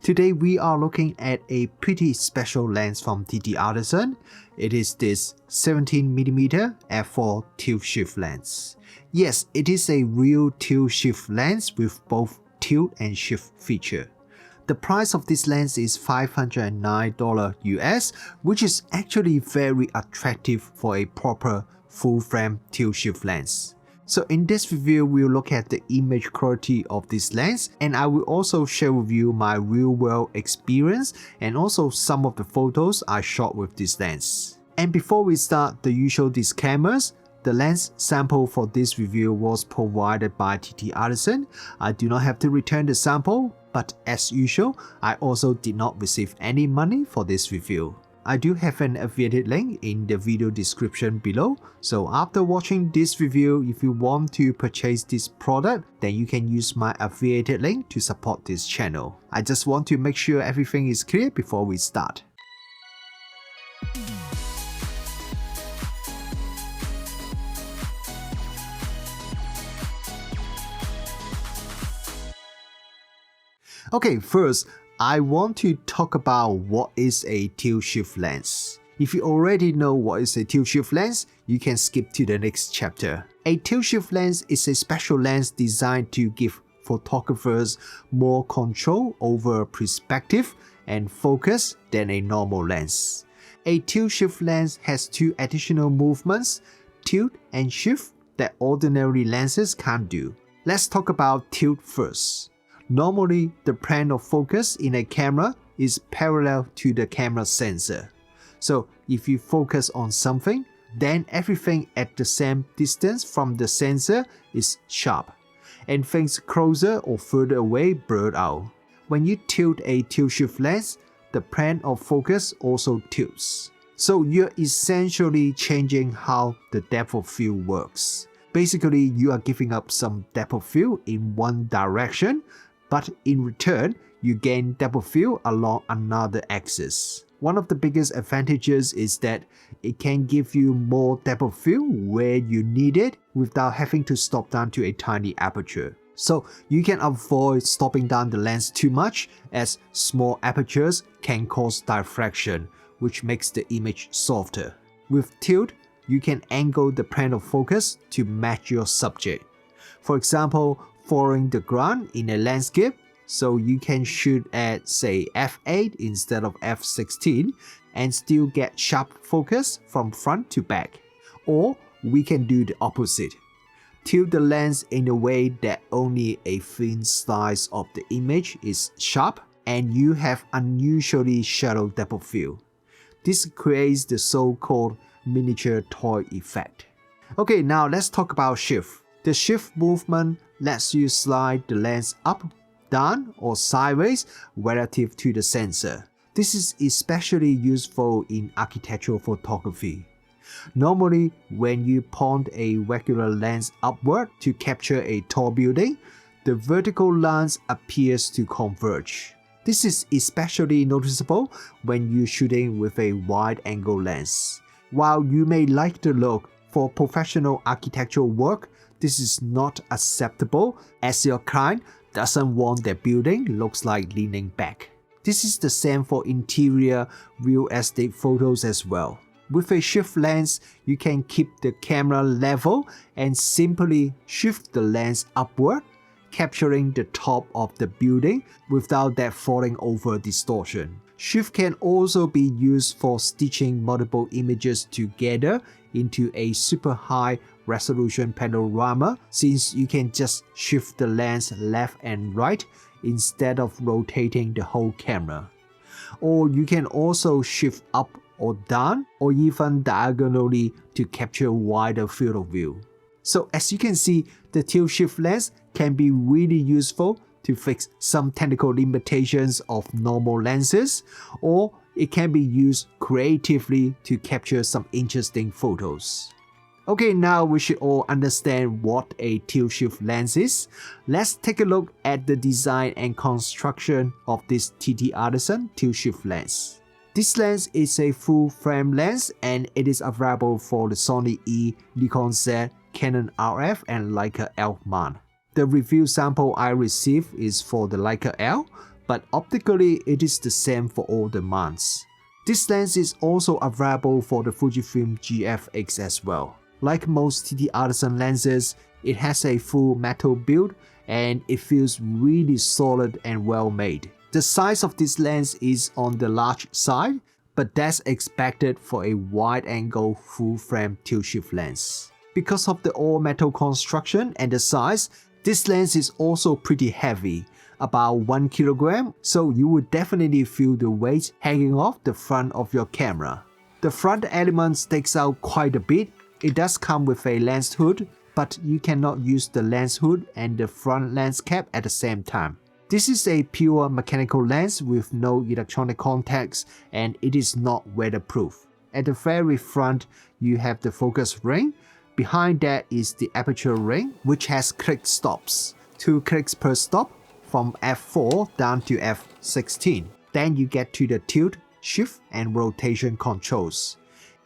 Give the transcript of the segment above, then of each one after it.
Today we are looking at a pretty special lens from TTArtisan. It is this 17mm f4 tilt shift lens. Yes, it is a real tilt shift lens with both tilt and shift feature. The price of this lens is $509 US, which is actually very attractive for a proper full frame tilt shift lens. So in this review, we'll look at the image quality of this lens, and I will also share with you my real world experience and also some of the photos I shot with this lens. And before we start, the usual disclaimers. The lens sample for this review was provided by TTArtisan. I do not have to return the sample, but as usual, I also did not receive any money for this review. I do have an affiliate link in the video description below, so after watching this review, if you want to purchase this product, then you can use my affiliate link to support this channel. I just want to make sure everything is clear before we start. Okay, first, I want to talk about what is a tilt shift lens. If you already know what is a tilt shift lens, you can skip to the next chapter. A tilt shift lens is a special lens designed to give photographers more control over perspective and focus than a normal lens. A tilt shift lens has two additional movements, tilt and shift, that ordinary lenses can't do. Let's talk about tilt first. Normally, the plane of focus in a camera is parallel to the camera sensor. So if you focus on something, then everything at the same distance from the sensor is sharp, and things closer or further away blurred out. When you tilt a tilt shift lens, the plane of focus also tilts. So you're essentially changing how the depth of field works. Basically, you are giving up some depth of field in one direction, but in return, you gain depth of field along another axis. One of the biggest advantages is that it can give you more depth of field where you need it without having to stop down to a tiny aperture. So you can avoid stopping down the lens too much, as small apertures can cause diffraction, which makes the image softer. With tilt, you can angle the plane of focus to match your subject. For example, following the ground in a landscape, so you can shoot at say f8 instead of f16 and still get sharp focus from front to back. Or we can do the opposite. Tilt the lens in a way that only a thin slice of the image is sharp and you have unusually shallow depth of field. This creates the so-called miniature toy effect. Okay, now let's talk about shift. The shift movement lets you slide the lens up, down, or sideways relative to the sensor. This is especially useful in architectural photography. Normally, when you point a regular lens upward to capture a tall building, the vertical lines appears to converge. This is especially noticeable when you're shooting with a wide-angle lens. While you may like the look, for professional architectural work, this is not acceptable, as your client doesn't want their building looks like leaning back. This is the same for interior real estate photos as well. With a shift lens, you can keep the camera level and simply shift the lens upward, capturing the top of the building without that falling over distortion. Shift can also be used for stitching multiple images together into a super high resolution panorama, since you can just shift the lens left and right instead of rotating the whole camera. Or you can also shift up or down or even diagonally to capture a wider field of view. So as you can see, the tilt shift lens can be really useful to fix some technical limitations of normal lenses, or it can be used creatively to capture some interesting photos. Okay, now we should all understand what a tilt shift lens is. Let's take a look at the design and construction of this TTArtisan tilt shift lens. This lens is a full frame lens and it is available for the Sony E, Nikon Z, Canon RF and Leica L mount. The review sample I received is for the Leica L, but optically it is the same for all the mounts. This lens is also available for the Fujifilm GFX as well. Like most TTArtisan lenses, it has a full metal build and it feels really solid and well made. The size of this lens is on the large side, but that's expected for a wide-angle full-frame tilt-shift lens. Because of the all-metal construction and the size, this lens is also pretty heavy, about 1 kilogram, so you would definitely feel the weight hanging off the front of your camera. The front element sticks out quite a bit. It does come with a lens hood, but you cannot use the lens hood and the front lens cap at the same time. This is a pure mechanical lens with no electronic contacts and it is not weatherproof. At the very front, you have the focus ring. Behind that is the aperture ring, which has click stops. 2 clicks per stop from f4 down to f16. Then you get to the tilt, shift and rotation controls.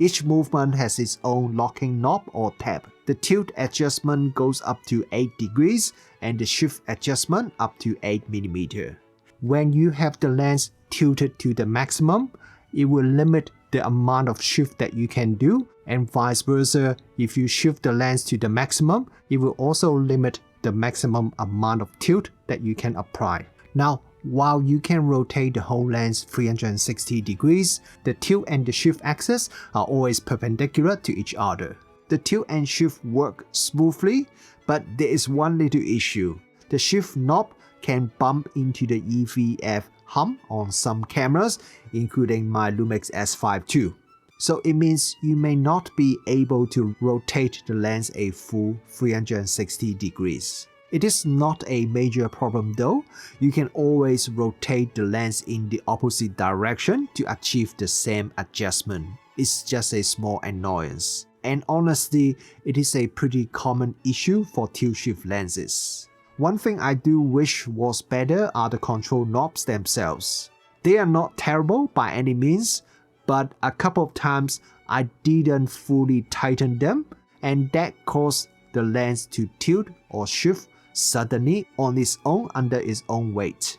Each movement has its own locking knob or tab. The tilt adjustment goes up to 8 degrees and the shift adjustment up to 8mm. When you have the lens tilted to the maximum, it will limit the amount of shift that you can do, and vice versa. If you shift the lens to the maximum, it will also limit the maximum amount of tilt that you can apply. Now, while you can rotate the whole lens 360 degrees, the tilt and the shift axis are always perpendicular to each other. The tilt and shift work smoothly, but there is one little issue. The shift knob can bump into the EVF hump on some cameras, including my Lumix S5 II. So it means you may not be able to rotate the lens a full 360 degrees. It is not a major problem though. You can always rotate the lens in the opposite direction to achieve the same adjustment. It's just a small annoyance. And honestly, it is a pretty common issue for tilt-shift lenses. One thing I do wish was better are the control knobs themselves. They are not terrible by any means, but a couple of times I didn't fully tighten them, and that caused the lens to tilt or shift suddenly on its own under its own weight.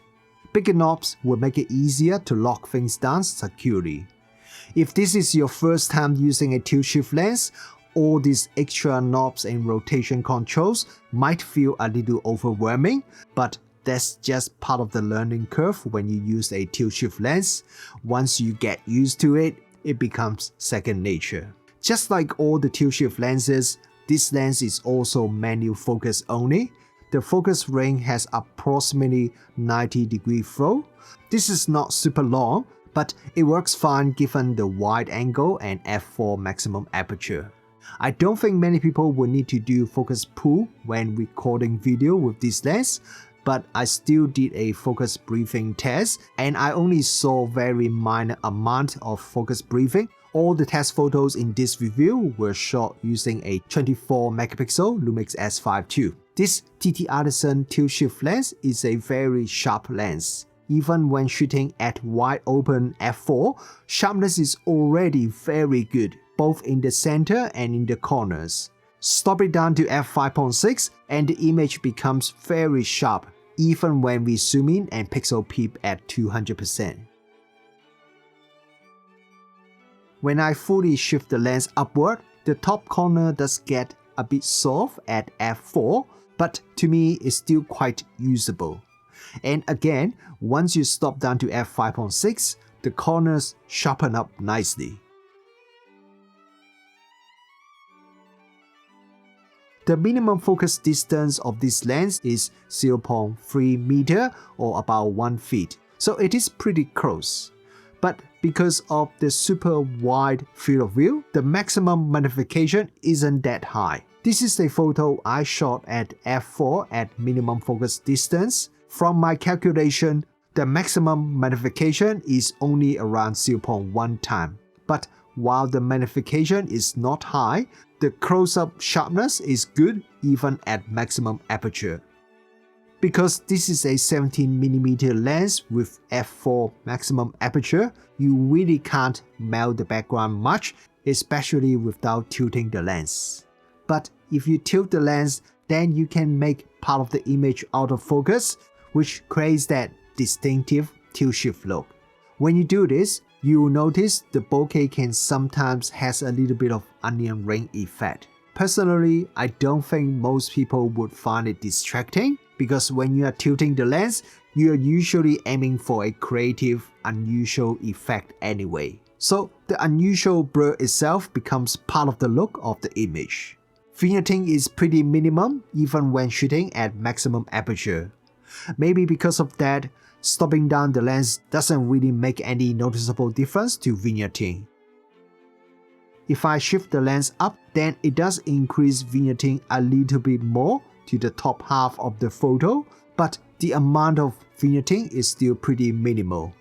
Bigger knobs will make it easier to lock things down securely. If this is your first time using a tilt-shift lens, all these extra knobs and rotation controls might feel a little overwhelming, but that's just part of the learning curve when you use a tilt-shift lens. Once you get used to it, it becomes second nature. Just like all the tilt-shift lenses, this lens is also manual focus only. The focus ring has approximately 90-degree flow. This is not super long, but it works fine given the wide angle and f4 maximum aperture. I don't think many people will need to do focus pull when recording video with this lens, but I still did a focus briefing test and I only saw very minor amount of focus briefing. All the test photos in this review were shot using a 24 megapixel Lumix S5 II. This TTArtisan tilt-shift lens is a very sharp lens. Even when shooting at wide open f4, sharpness is already very good, both in the center and in the corners. Stop it down to f5.6 and the image becomes very sharp, even when we zoom in and pixel peep at 200%. When I fully shift the lens upward, the top corner does get a bit soft at f4, but to me it's still quite usable. And again, once you stop down to f5.6, the corners sharpen up nicely. The minimum focus distance of this lens is 0.3 meter or about 1 feet, so it is pretty close. But because of the super wide field of view, the maximum magnification isn't that high. This is a photo I shot at f4 at minimum focus distance. From my calculation, the maximum magnification is only around 0.1 time. But while the magnification is not high, the close-up sharpness is good even at maximum aperture. Because this is a 17mm lens with f4 maximum aperture, you really can't melt the background much, especially without tilting the lens. But if you tilt the lens, then you can make part of the image out of focus, which creates that distinctive tilt-shift look. When you do this, you will notice the bokeh can sometimes has a little bit of onion ring effect. Personally, I don't think most people would find it distracting because when you are tilting the lens, you are usually aiming for a creative, unusual effect anyway. So the unusual blur itself becomes part of the look of the image. Vignetting is pretty minimum even when shooting at maximum aperture. Maybe because of that, stopping down the lens doesn't really make any noticeable difference to vignetting. If I shift the lens up, then it does increase vignetting a little bit more to the top half of the photo, but the amount of vignetting is still pretty minimal.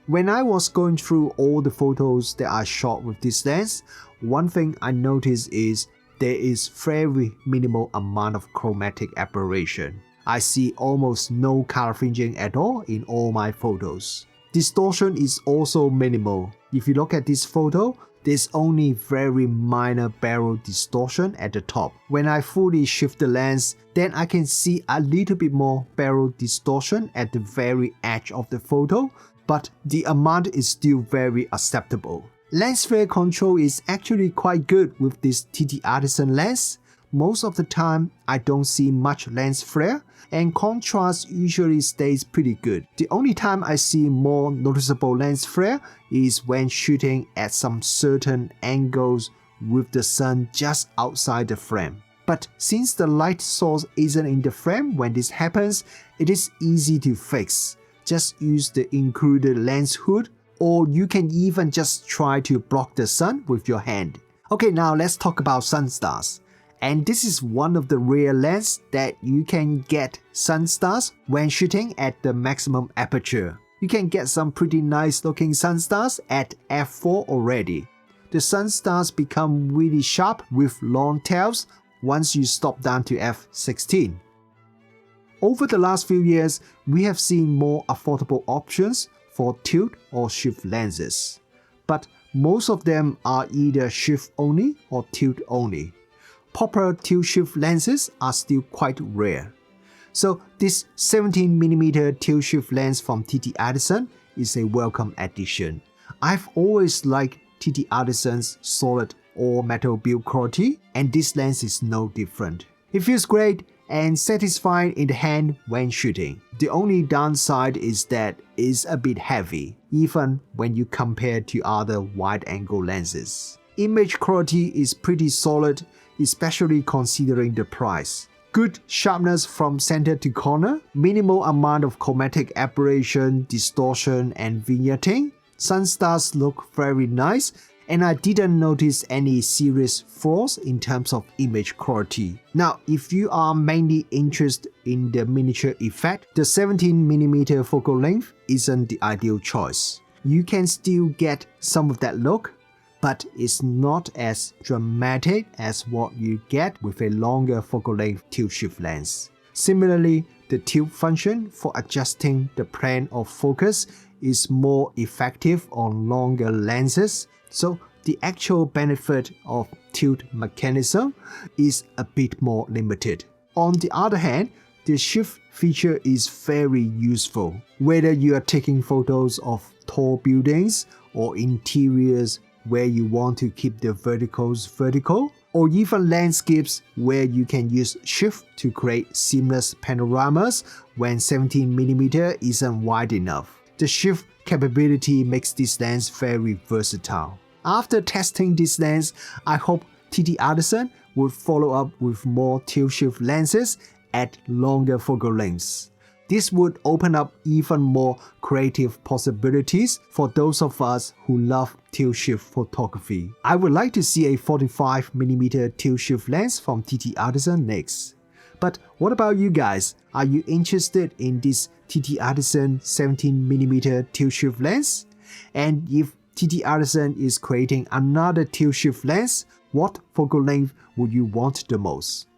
When I was going through all the photos that I shot with this lens, one thing I noticed is there is very minimal amount of chromatic aberration. I see almost no color fringing at all in all my photos. Distortion is also minimal. If you look at this photo, there's only very minor barrel distortion at the top. When I fully shift the lens, then I can see a little bit more barrel distortion at the very edge of the photo, but the amount is still very acceptable. Lens flare control is actually quite good with this TTArtisan lens. Most of the time, I don't see much lens flare, and contrast usually stays pretty good. The only time I see more noticeable lens flare is when shooting at some certain angles with the sun just outside the frame. But since the light source isn't in the frame when this happens, it is easy to fix. Just use the included lens hood, or you can even just try to block the sun with your hand. Okay, now let's talk about Sunstars. And this is one of the rare lenses that you can get Sunstars when shooting at the maximum aperture. You can get some pretty nice looking Sunstars at f4 already. The Sunstars become really sharp with long tails once you stop down to f16. Over the last few years, we have seen more affordable options for tilt or shift lenses, but most of them are either shift only or tilt only. Proper tilt-shift lenses are still quite rare. So this 17mm tilt-shift lens from TTArtisan is a welcome addition. I've always liked TTArtisan's solid all-metal build quality, and this lens is no different. It feels great and satisfying in the hand when shooting. The only downside is that it's a bit heavy, even when you compare to other wide-angle lenses. Image quality is pretty solid, especially considering the price. Good sharpness from center to corner, minimal amount of chromatic aberration, distortion, and vignetting. Sunstars look very nice, and I didn't notice any serious flaws in terms of image quality. Now, if you are mainly interested in the miniature effect, the 17mm focal length isn't the ideal choice. You can still get some of that look, but it's not as dramatic as what you get with a longer focal length tilt-shift lens. Similarly, the tilt function for adjusting the plane of focus is more effective on longer lenses, so the actual benefit of tilt mechanism is a bit more limited. On the other hand, the shift feature is very useful, whether you are taking photos of tall buildings or interiors where you want to keep the verticals vertical, or even landscapes where you can use shift to create seamless panoramas when 17mm isn't wide enough. The shift capability makes this lens very versatile. After testing this lens, I hope TTArtisan would follow up with more tilt-shift lenses at longer focal lengths. This would open up even more creative possibilities for those of us who love tilt-shift photography. I would like to see a 45mm tilt-shift lens from TTArtisan next. But what about you guys? Are you interested in this TTArtisan 17mm tilt-shift lens? And if TTArtisan is creating another tilt-shift lens, what focal length would you want the most?